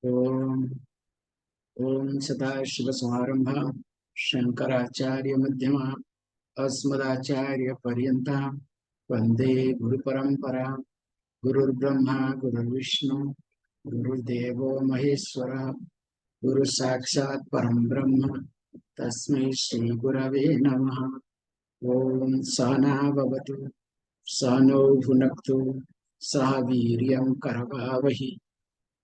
Om Om Sadashiva Samarambha Shankaracharya Madhyama Asmadacharya Paryanta Vande Guru Parampara Guru Brahma Guru Vishnu Guru Devo Maheshwara Guru Sakshat Param Brahma Tasmai Shri Gurave Namaha Om Sahana Bhavatu Sahano Bhunaktu Sahaviryam Karavavahi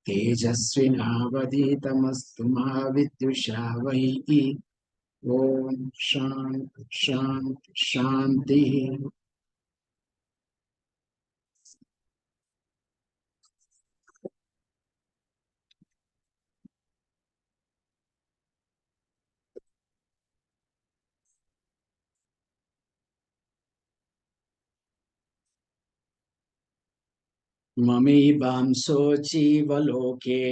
तेजस्विनावधीतमस्तु मा विद्विषावहै ओम शांति शांति शांति mummy बांसो जीवलोके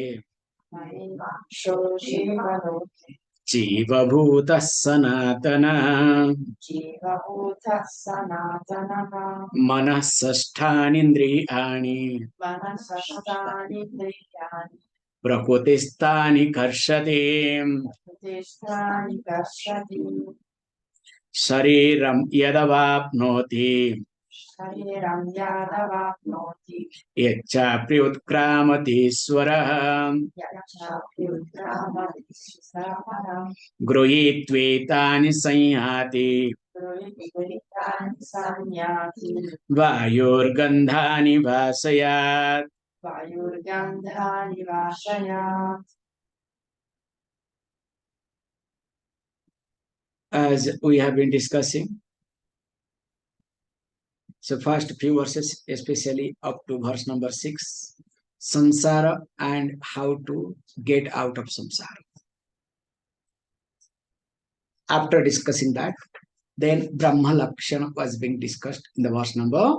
जीवभूतः सनातनः मनः षष्ठानीन्द्रियाणि प्रकृतिस्थानि कर्षति शरीरं यदवाप्नोति यच्चाप्युत्क्रामतीश्वरः गृहीत्वेतानि संयाति वायुर्गन्धानि वासयात् As we have been discussing, so first few verses, especially up to verse number 6, samsara and how to get out of samsara. After discussing that, then Brahma Lakshana was being discussed in the verse number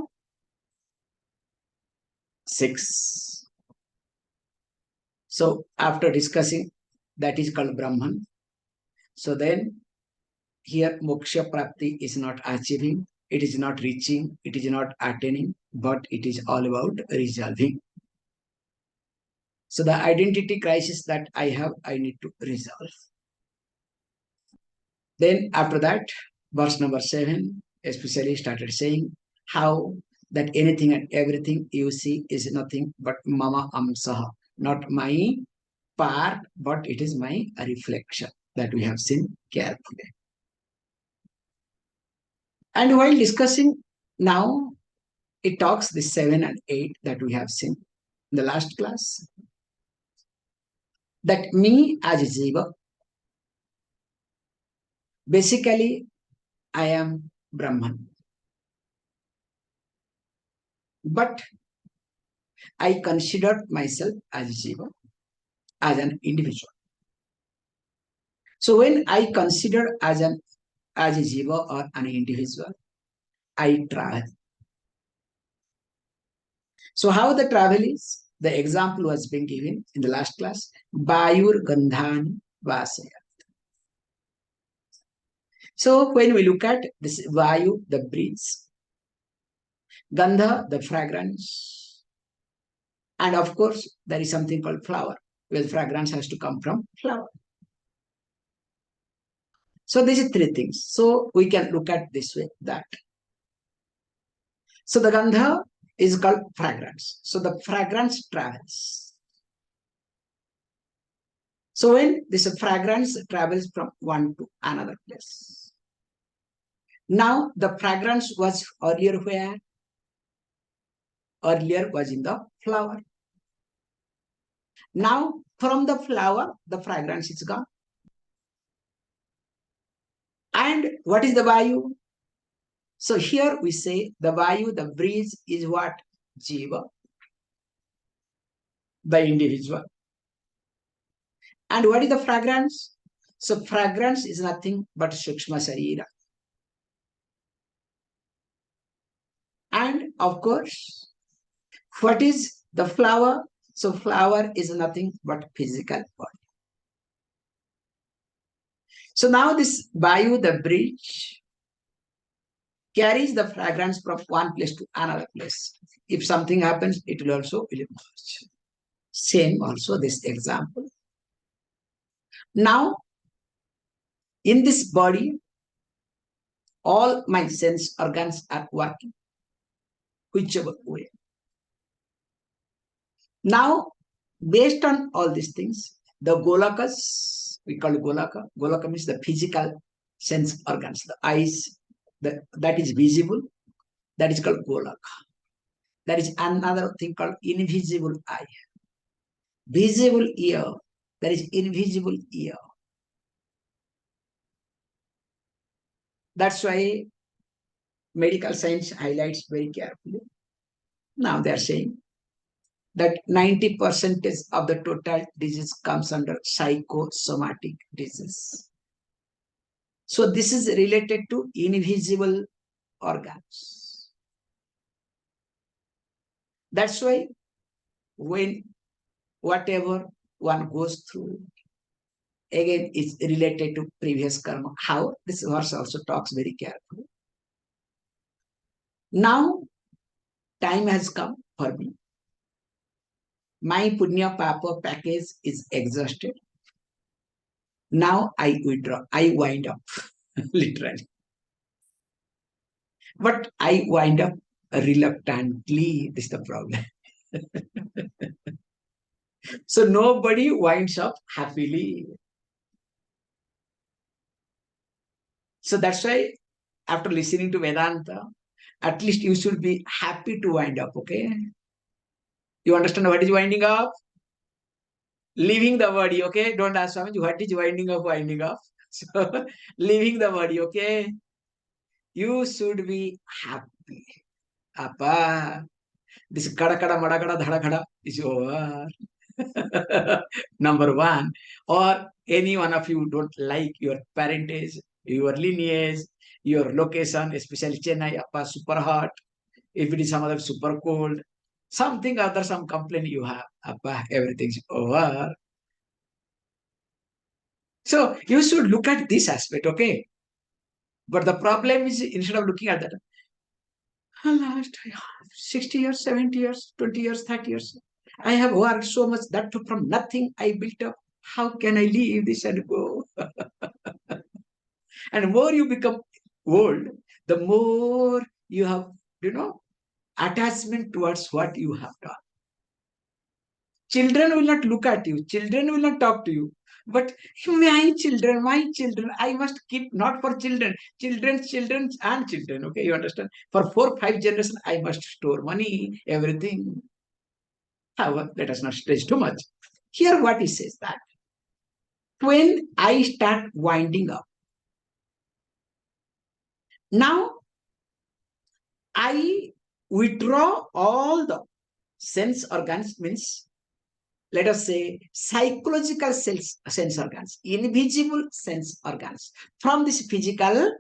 6. So after discussing, that is called Brahman. So then here moksha prapti is not achieving, it is not reaching, it is not attaining, but it is all about resolving. So the identity crisis that I have, I need to resolve. Then after that, verse number 7 especially started saying how that anything and everything you see is nothing but mama amsaha, not my part, but it is my reflection, that we have seen carefully. And while discussing now, it talks the 7 and 8 that we have seen in the last class. That me as a jiva, basically I am Brahman. But I consider myself as a jiva, as an individual. So when I consider as a jiva or an individual, I travel. So how the travel is? The example was being given in the last class. Vayur Gandhani Vasaya. So when we look at this Vayu, the breeze, Gandha, the fragrance, and of course there is something called flower, where fragrance has to come from flower. So these are three things. So we can look at this way, that. So the Gandha is called fragrance. So the fragrance travels. So when this fragrance travels from one to another place. Now the fragrance was earlier where? Earlier was in the flower. Now from the flower, the fragrance is gone. And what is the Vayu? So here we say the Vayu, the breeze is what? Jiva, the individual. And what is the fragrance? So fragrance is nothing but Sukshma Sarira. And of course, what is the flower? So flower is nothing but physical body. So now this Vayu, the breeze, carries the fragrance from one place to another place. If something happens, it will also emerge. Same also this example. Now, in this body, all my sense organs are working, whichever way. Now, based on all these things, the Golakas, we call it Golaka. Golaka means the physical sense organs, the eyes, that is visible, that is called Golaka. There is another thing called invisible eye. Visible ear, there is invisible ear. That's why medical science highlights very carefully. Now they are saying that 90% of the total disease comes under psychosomatic disease. So this is related to invisible organs. That's why when whatever one goes through, again, it's related to previous karma. How? This verse also talks very carefully. Now, time has come for me. My punya papa package is exhausted. Now I withdraw. I wind up, literally. But I wind up reluctantly. This is the problem. So nobody winds up happily. So that's why after listening to Vedanta, at least you should be happy to wind up, okay? You understand what is winding up? Leaving the body, okay? Don't ask Swami, what is winding up, winding up? So, leaving the body, okay? You should be happy. Appa, this kada kada mada kada dhada kada is over. Number one. Or any one of you don't like your parentage, your lineage, your location, especially Chennai, appa, super hot. If it is some other super cold, something other, some complaint you have, appa, everything's over. So you should look at this aspect, okay? But the problem is instead of looking at that, last 60 years, 70 years, 20 years, 30 years, I have worked so much that from nothing I built up. How can I leave this and go? And more you become old, the more you have, attachment towards what you have done. Children will not look at you. Children will not talk to you. But my children, I must keep not for children, children, and children. Okay, you understand? For 4, 5 generations, I must store money, everything. However, let us not stretch too much. Here, what he says that when I start winding up, now I withdraw all the sense organs, means let us say psychological sense organs, invisible sense organs from this physical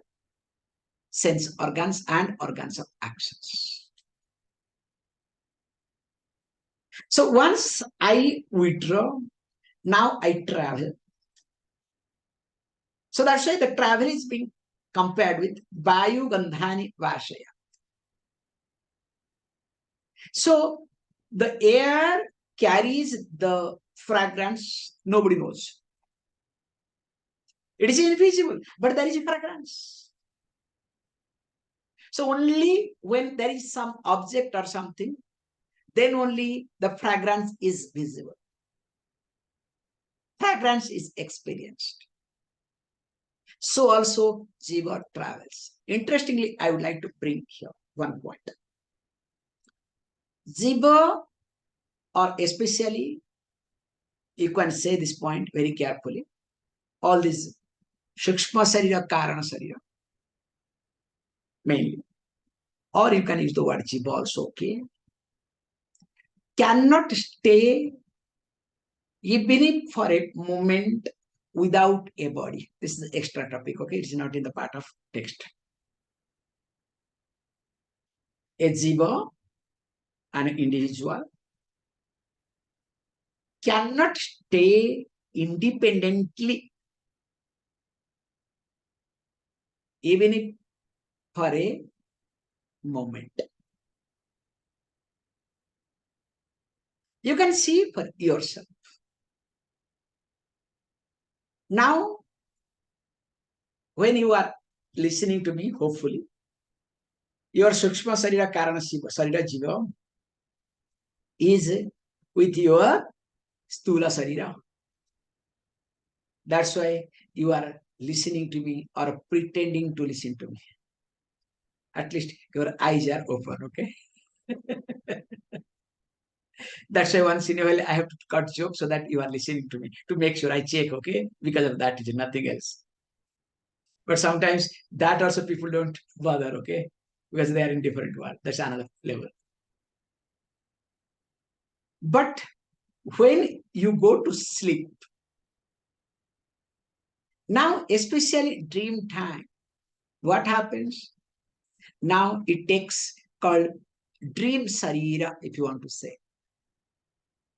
sense organs and organs of actions. So once I withdraw, now I travel. So that's why the travel is being compared with Vayu Gandhani Vashaya. So the air carries the fragrance, nobody knows. It is invisible, but there is a fragrance. So only when there is some object or something, then only the fragrance is visible. Fragrance is experienced. So also Jiva travels. Interestingly, I would like to bring here one point. Jiva, or especially, you can say this point very carefully, all these Shukshma Sarira, Karana Sarira, mainly. Or you can use the word Jiva also, okay? Cannot stay even if for a moment without a body. This is the extra topic, okay? It's not in the part of text. A Jiva, an individual, cannot stay independently even if for a moment. You can see for yourself. Now, when you are listening to me, hopefully, your Sukshma Sarira Karana Sarira Jiva is with your Stula Sarira. That's why you are listening to me or pretending to listen to me. At least your eyes are open, okay? That's why once in a while I have to cut joke so that you are listening to me to make sure I check, okay? Because of that, it is nothing else. But sometimes that also people don't bother, okay? Because they are in different world. That's another level. But when you go to sleep, now especially dream time, what happens? Now it takes called dream sarira, if you want to say.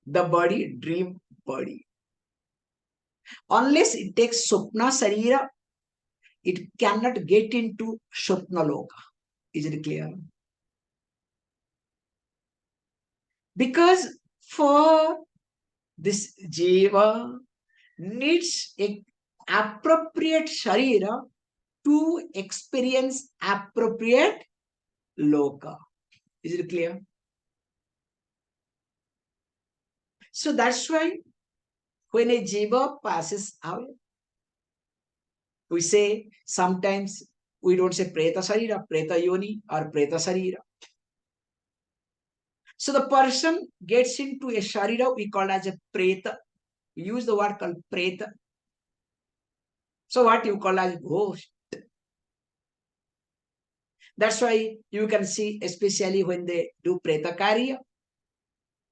The body, dream body. Unless it takes Swapna Sarira, it cannot get into Swapna Loka. Is it clear? Because for this Jiva needs a appropriate Sharira to experience appropriate Loka. Is it clear? So that's why when a Jiva passes away, we say sometimes we don't say Preta Sarira, Preta Yoni, or Preta Sarira. So the person gets into a Sharira, we call as a Preta. We use the word called Preta. So what you call as ghost. That's why you can see, especially when they do Preta Karya,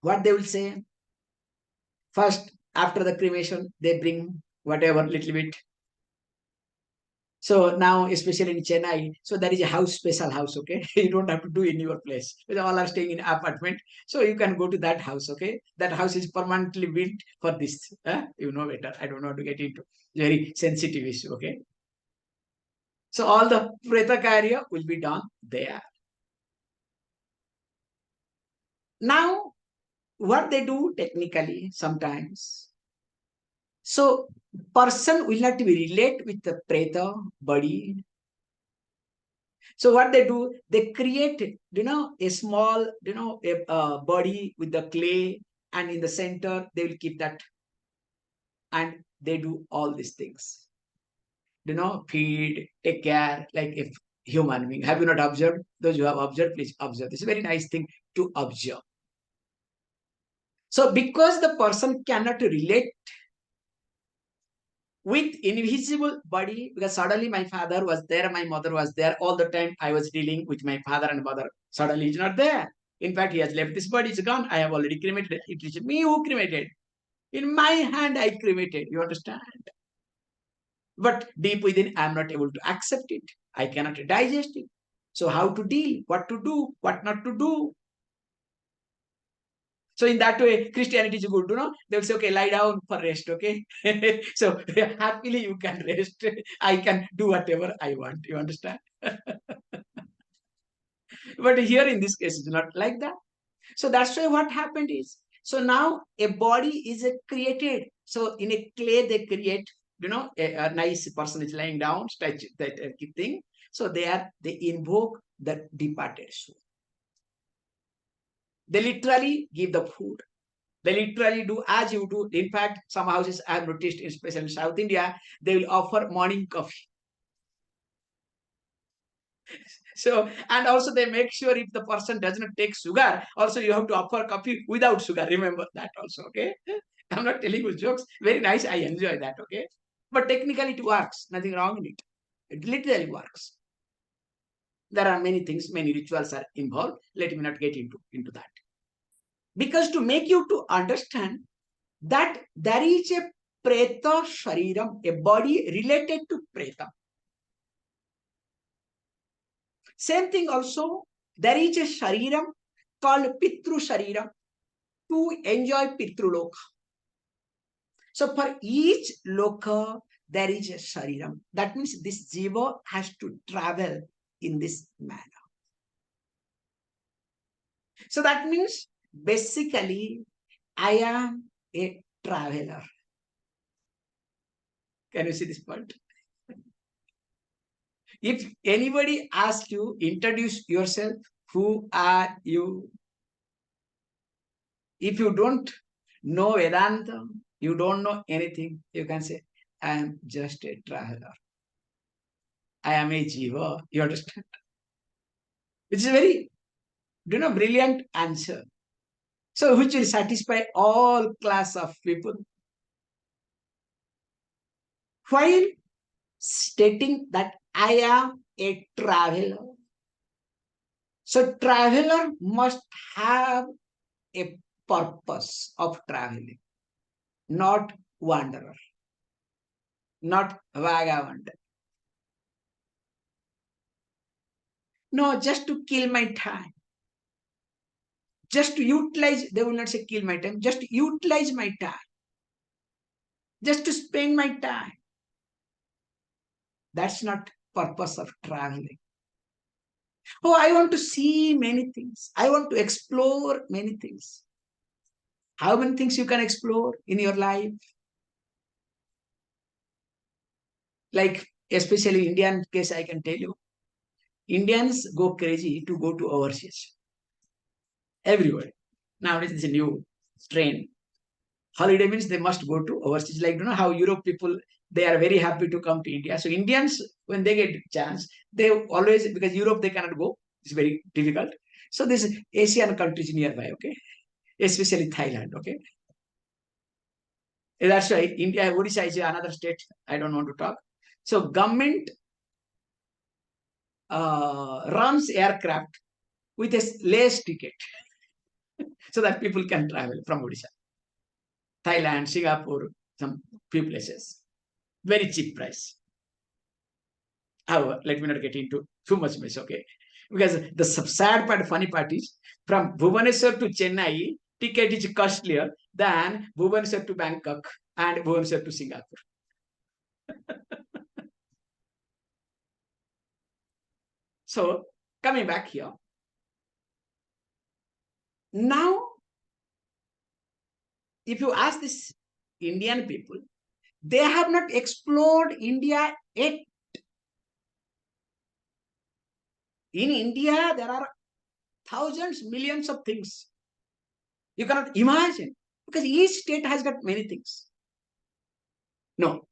what they will say. First, after the cremation, they bring whatever little bit. So now, especially in Chennai, so there is a house, special house, okay? You don't have to do in your place. Because all are staying in apartment. So you can go to that house, okay? That house is permanently built for this. You know better. I don't know how to get into very sensitive issue, okay? So all the Preta Karya will be done there. Now, what they do technically sometimes. So person will not be relate with the preta body. So what they do, they create, a small, a body with the clay, and in the center they will keep that, and they do all these things. Feed, take care, like if human being. Have you not observed? Those who have observed, please observe. This is a very nice thing to observe. So because the person cannot relate with invisible body, because suddenly my father was there, my mother was there, all the time I was dealing with my father and mother. Suddenly he's not there. In fact, he has left this body, it's gone. I have already cremated it. It is me who cremated. In my hand, I cremated. You understand? But deep within, I am not able to accept it. I cannot digest it. So how to deal? What to do? What not to do? So in that way, Christianity is good, They'll say, okay, lie down for rest, okay? So happily you can rest. I can do whatever I want. You understand? But here in this case, it's not like that. So that's why what happened is, so now a body is created. So in a clay, they create, a nice person is lying down, statue, that thing. So they invoke the departed soul. They literally give the food. They literally do as you do. In fact, some houses I have noticed, especially in South India, they will offer morning coffee. So, and also they make sure if the person does not take sugar, also you have to offer coffee without sugar. Remember that also, okay? I'm not telling you jokes. Very nice. I enjoy that, okay? But technically it works. Nothing wrong in it. It literally works. There are many things, many rituals are involved. Let me not get into that. Because to make you to understand that there is a preta shariram, a body related to preta. Same thing also, there is a shariram called pitru shariram to enjoy pitru loka. So for each loka, there is a shariram. That means this jiva has to travel in this manner. So that means basically I am a traveler. Can you see this point? If anybody asks you, introduce yourself, who are you? If you don't know Vedanta, you don't know anything, you can say, I am just a traveler. I am a jiva. You understand? Which is a very, brilliant answer. So, which will satisfy all class of people. While stating that I am a traveler. So, traveler must have a purpose of traveling, not wanderer, not vagabond. No, just to kill my time. Just to utilize, they will not say kill my time, just to utilize my time, just to spend my time. That's not purpose of traveling. Oh, I want to see many things. I want to explore many things. How many things you can explore in your life? Like, especially Indian case, I can tell you, Indians go crazy to go to overseas. Everywhere. Nowadays, it's a new trend. Holiday means they must go to overseas. Like, how Europe people, they are very happy to come to India. So Indians, when they get chance, they always, because Europe they cannot go. It's very difficult. So this Asian countries nearby, okay, especially Thailand, okay. That's why India, Odisha is another state. I don't want to talk. So government runs aircraft with a less ticket so that people can travel from Odisha, Thailand, Singapore, some few places. Very cheap price. However, let me not get into too much mess, okay? Because the sad part, funny part is from Bhubaneswar to Chennai, ticket is costlier than Bhubaneswar to Bangkok and Bhubaneswar to Singapore. So, coming back here, now, if you ask this Indian people, they have not explored India yet. In India, there are thousands, millions of things. You cannot imagine because each state has got many things. No,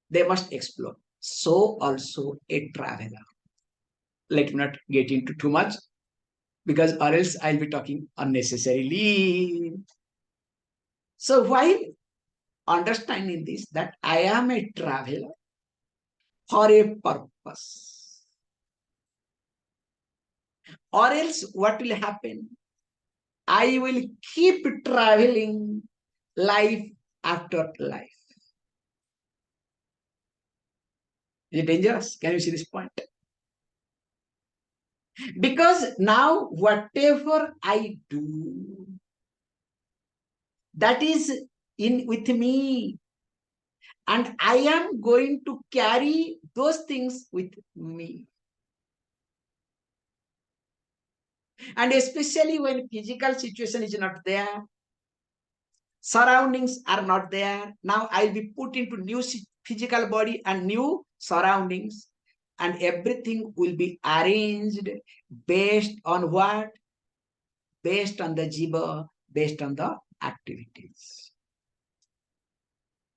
they must explore. So also a traveler. Let me not get into too much because or else I'll be talking unnecessarily. So while understanding this, that I am a traveler for a purpose, or else what will happen? I will keep traveling life after life. Is it dangerous? Can you see this point? Because now whatever I do, that is in with me, and I am going to carry those things with me. And especially when physical situation is not there, surroundings are not there. Now I'll be put into new physical body and new surroundings, and everything will be arranged based on what? Based on the jiva, based on the activities.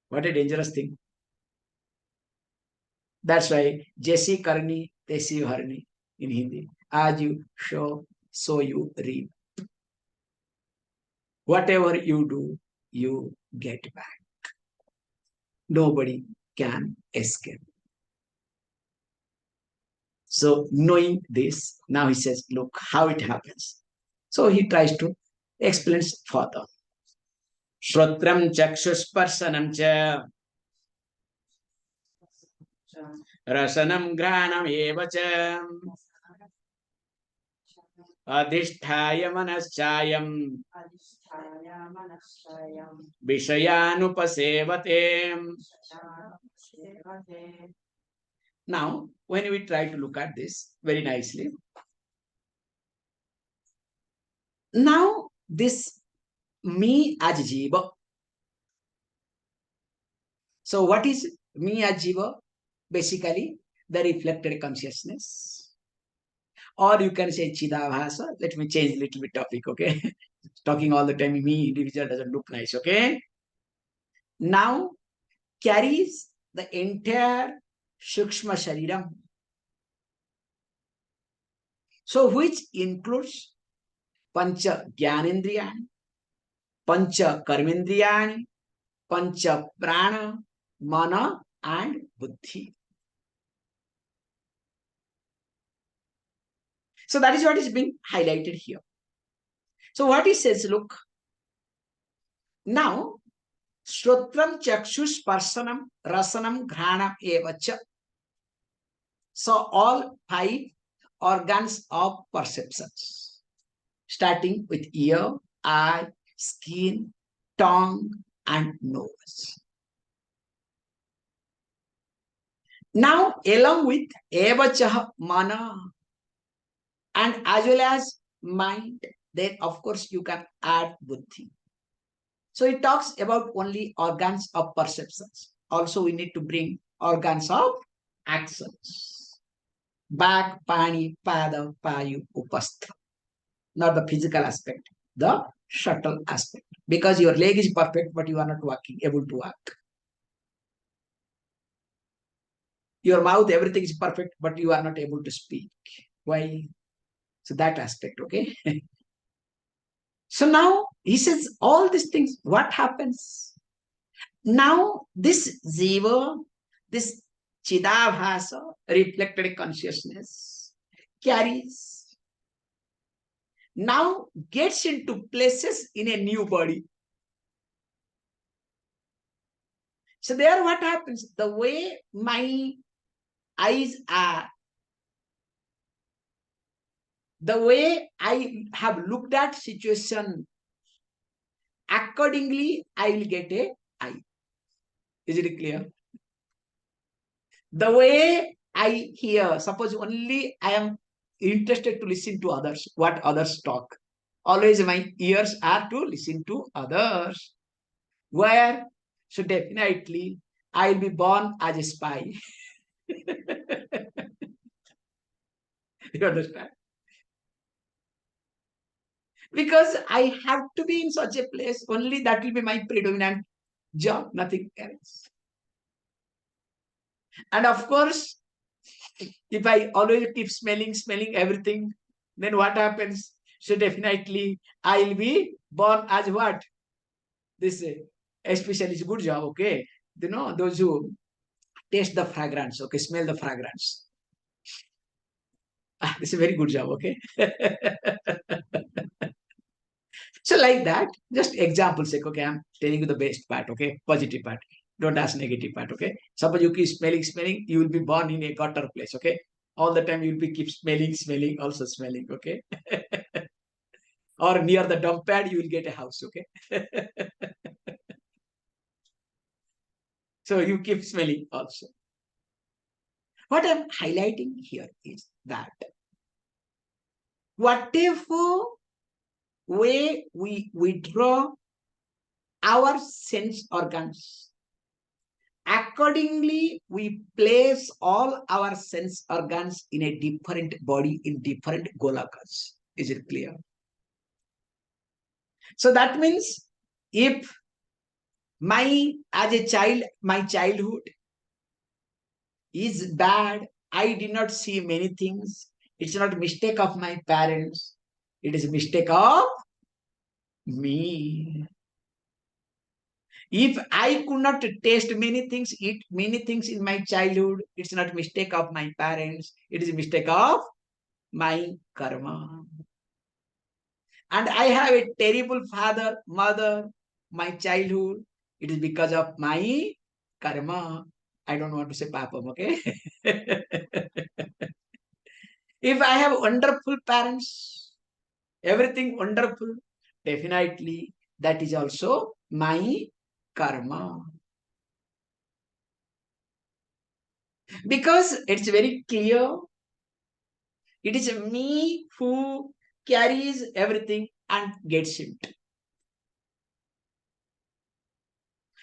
What a dangerous thing. That's why Jesse Karni, Tesi Harni in Hindi. As you show, so you reap. Whatever you do, you get back. Nobody can escape. So knowing this, now he says, look how it happens. So he tries to explain further. Shrotram chakshusparsanam cha rasanam granam eva cha adhisthaya manaschayam vishayanupasevate. Now, when we try to look at this very nicely, now this me as jiva. So what is me as jiva? Basically, the reflected consciousness. Or you can say Chidabhasa. Let me change a little bit topic, okay? Talking all the time, me individual doesn't look nice, okay? Now carries the entire Shukshma Shariram. So which includes Pancha Jnanendriyani, Pancha Karmendriyani, Pancha Prana, Mana and Buddhi. So that is what is being highlighted here. So what he says, look, now Shrotram Chakshush Parsanam Rasanam Granam Evacha. So all five organs of perceptions, starting with ear, eye, skin, tongue, and nose. Now, along with Evacha Mana, and as well as mind, then of course you can add Buddhi. So it talks about only organs of perceptions. Also, we need to bring organs of actions. Back, pani, pada, payu, upastha. Not the physical aspect, the subtle aspect. Because your leg is perfect, but you are not walking, able to walk. Your mouth, everything is perfect, but you are not able to speak. Why? So that aspect, okay? So now he says all these things, what happens? Now this Ziva, this Chidabhasa, reflected consciousness, carries, now gets into places in a new body. So there what happens? The way my eyes are, the way I have looked at situation, accordingly I will get a eye. Is it clear? The way I hear, suppose only I am interested to listen to others, what others talk. Always my ears are to listen to others. Where? So definitely I will be born as a spy. You understand? Because I have to be in such a place, only that will be my predominant job, nothing else. And of course, if I always keep smelling everything, then what happens? So definitely I'll be born as what? This especially is a good job, okay? You know, those who taste the fragrance, okay, smell the fragrance. This is a very good job, okay? So like that, just example sake, okay, I'm telling you the best part, okay, positive part. Don't ask negative part, okay? Suppose you keep smelling, you will be born in a gutter place, okay? All the time you will be keep smelling, also smelling, okay? Or near the dump pad, you will get a house, okay? So you keep smelling also. What I'm highlighting here is that whatever way we withdraw our sense organs, accordingly we place all our sense organs in a different body, in different golakas. Is it clear? So that means if as a child, my childhood is bad, I did not see many things. It's not a mistake of my parents. It is a mistake of me. If I could not taste many things, eat many things in my childhood, it's not a mistake of my parents. It is a mistake of my karma. And I have a terrible father, mother, my childhood. It is because of my karma. I don't want to say papam, okay? If I have wonderful parents, everything wonderful, definitely that is also my karma. Because it's very clear, it is me who carries everything and gets it.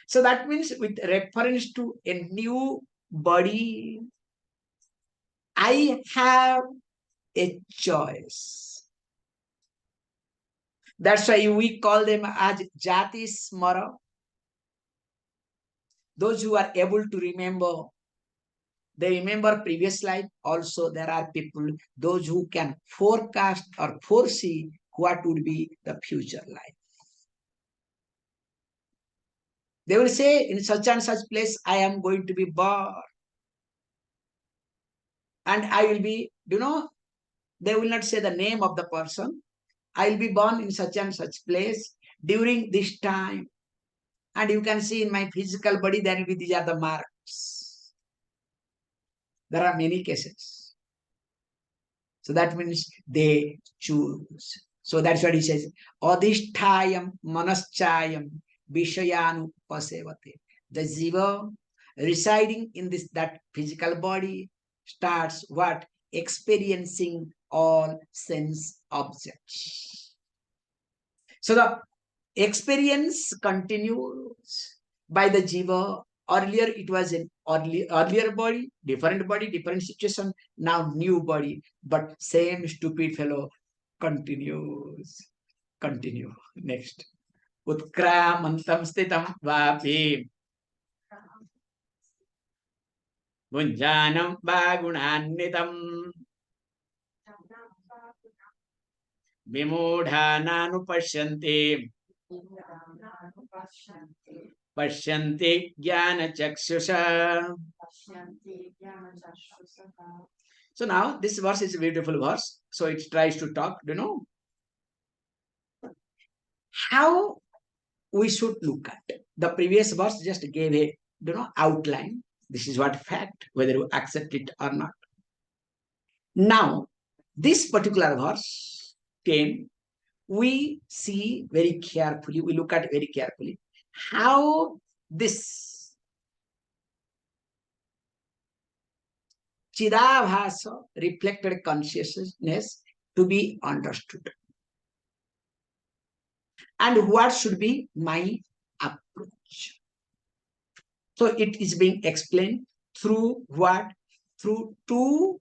So that means with reference to a new body, I have a choice. That's why we call them as Jati Smara. Those who are able to remember, they remember previous life. Also, there are people, those who can forecast or foresee what would be the future life. They will say, in such and such place, I am going to be born. And I will be, they will not say the name of the person. I will be born in such and such place during this time. And you can see in my physical body, there will be, these are the marks. There are many cases. So that means they choose. So that's what he says. Adhisthayam manaschayam vishayanu pasevate. The jiva residing in this that physical body starts what? Experiencing all sense objects. So the experience continues by the jiva. Earlier it was an earlier body, different situation. Now new body, but same stupid fellow continues. Continue. Next. Utkramantam stitam vapi Gunjanam bagunanitam Vimudhananupashyanti Pashyanti jnana chakshusha. So now this verse is a beautiful verse. So it tries to talk, how we should look at. The previous verse just gave a outline. This is what fact, whether you accept it or not. Now, this particular verse 10, we see very carefully, we look at very carefully how this Chidabhasa reflected consciousness to be understood. And what should be my approach? So it is being explained through what? Through two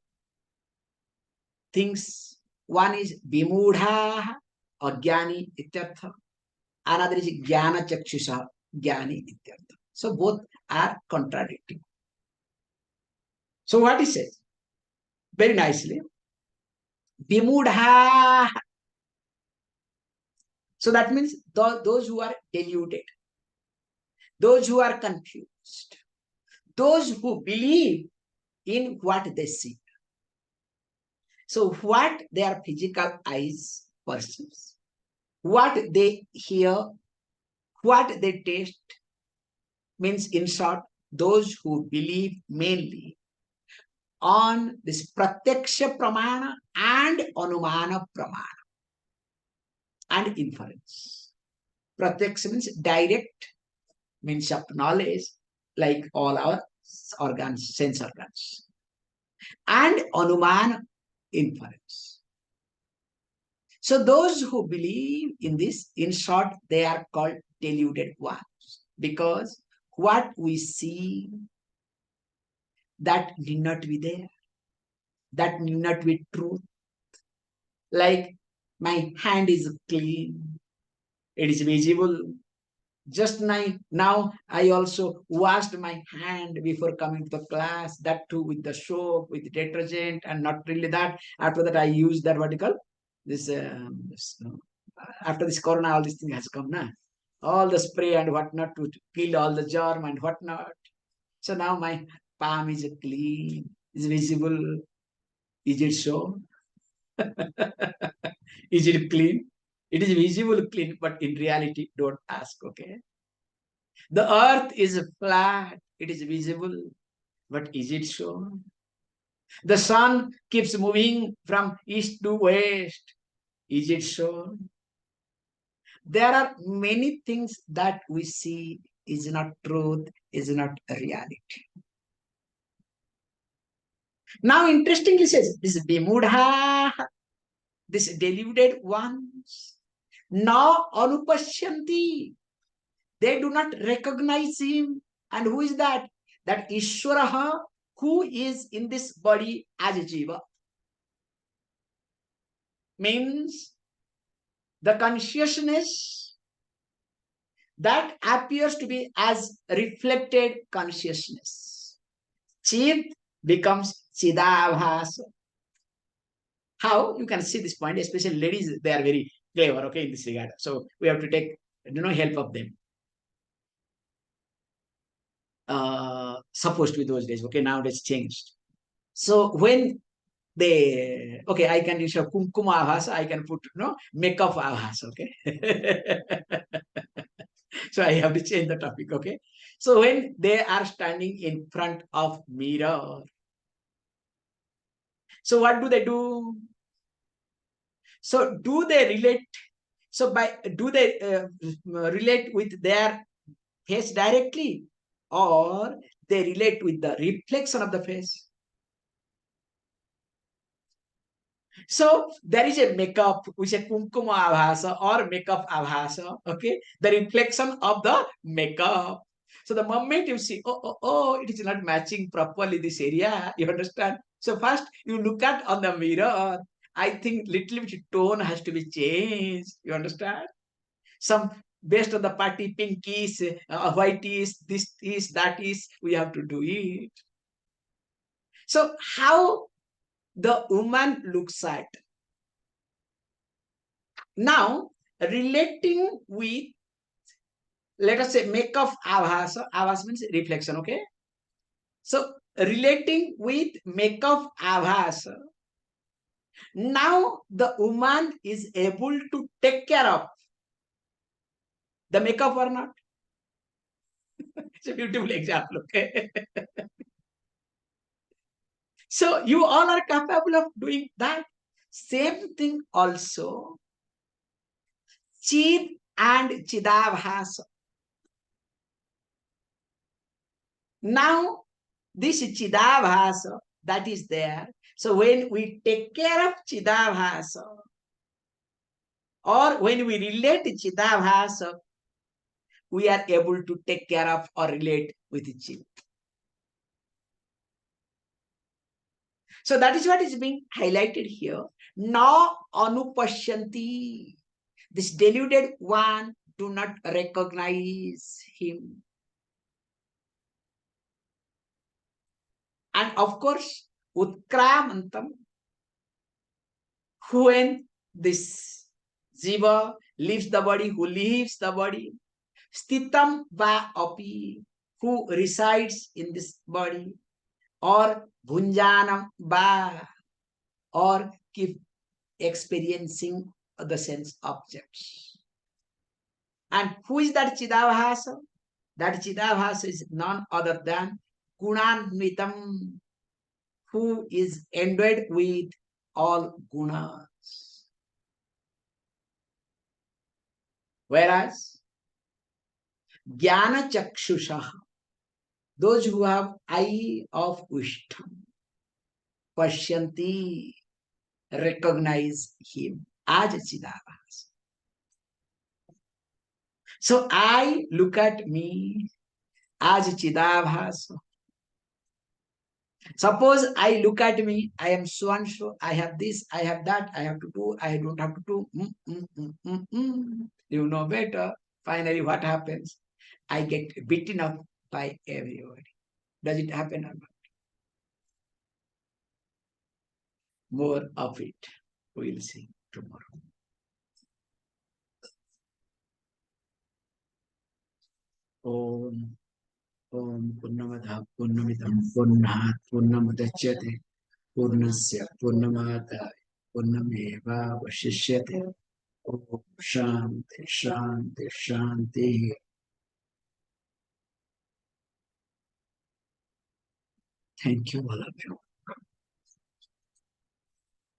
things. One is Vimudha or Jnani ityartha. Another is Jnana Chakshusha Jnani ityartha. So both are contradicting. So what he says? Very nicely. Vimudha. So that means those who are deluded, those who are confused, those who believe in what they see. So what their physical eyes perceives, what they hear, what they taste, means in short, those who believe mainly on this pratyaksha pramana and anumana pramana and inference. Pratyaksha means direct, means of knowledge, like all our organs, sense organs, and anumana, inference. So those who believe in this, in short, they are called deluded ones, because what we see, that need not be there, that need not be truth. Like my hand is clean, it is visible. Just now I also washed my hand before coming to the class, that too with the soap, with detergent, and not really that. After that, I use that vertical. After this corona, all this thing has come now. All the spray and whatnot to kill all the germ and whatnot. So now my palm is clean, is visible. Is it so? Is it clean? It is visible clean, but in reality, don't ask, okay? The earth is flat, it is visible, but is it so? The sun keeps moving from east to west. Is it so? There are many things that we see is not truth, is not reality. Now, interestingly says, this Vimudha, this deluded ones, now anupashyanti. They do not recognize him. And who is that? That Ishwaraha, who is in this body as a jiva. Means the consciousness that appears to be as reflected consciousness. Chid becomes Chidabhasa. How? You can see this point, especially ladies, they are very clever, okay, in this regard. So we have to take, help of them. Supposed to be those days, okay, now it's changed. So when they, okay, I can use a kumkuma abhasa, I can put, makeup abhasa, okay. So I have to change the topic, okay. So when they are standing in front of mirror, so what do they do? So do they relate? So do they relate with their face directly, or they relate with the reflection of the face? So there is a makeup, which is kumkuma abhasa or makeup abhasa, okay? The reflection of the makeup. So the moment you see, it is not matching properly this area, you understand? So first you look at on the mirror. I think little bit tone has to be changed, you understand? Some based on the party, pink is, white is, this is, that is, we have to do it. So how the woman looks at. Now, relating with, let us say, make of avhasa. Avhasa means reflection, okay? So, relating with make of avhasa. Now, the woman is able to take care of the makeup or not? It's a beautiful example, okay? So, you all are capable of doing that. Same thing also. Chid and Chidabhasa. Now, this Chidabhasa that is there. So when we take care of Chidabhasa, or when we relate to Chidabhasa, we are able to take care of or relate with Chid. So that is what is being highlighted here. Na anupashyanti. This deluded one do not recognize him. And of course, utkramantam, when this jiva leaves the body, who leaves the body, stitam va api, who resides in this body, or bhunjanam va, or keep experiencing the sense objects. And who is that Chidabhasa? That Chidabhasa is none other than Gunanvitam, who is endowed with all gunas. Whereas Jnana Chakshusha, those who have eye of wisdom, Pashyanti, recognize him as Chidabhasa. So I look at me as Chidabhasa. Suppose I look at me, I am so and so, I have this, I have that, I have to do, I don't have to do. You know better. Finally, what happens? I get beaten up by everybody. Does it happen or not? More of it we'll see tomorrow. Om Om Purnamada Purnamidam Purnat Purnamudachyate Purnasya Purnamada Purnameva Vashishyate. Om Shanti Shanti Shanti. Thank you, all of you.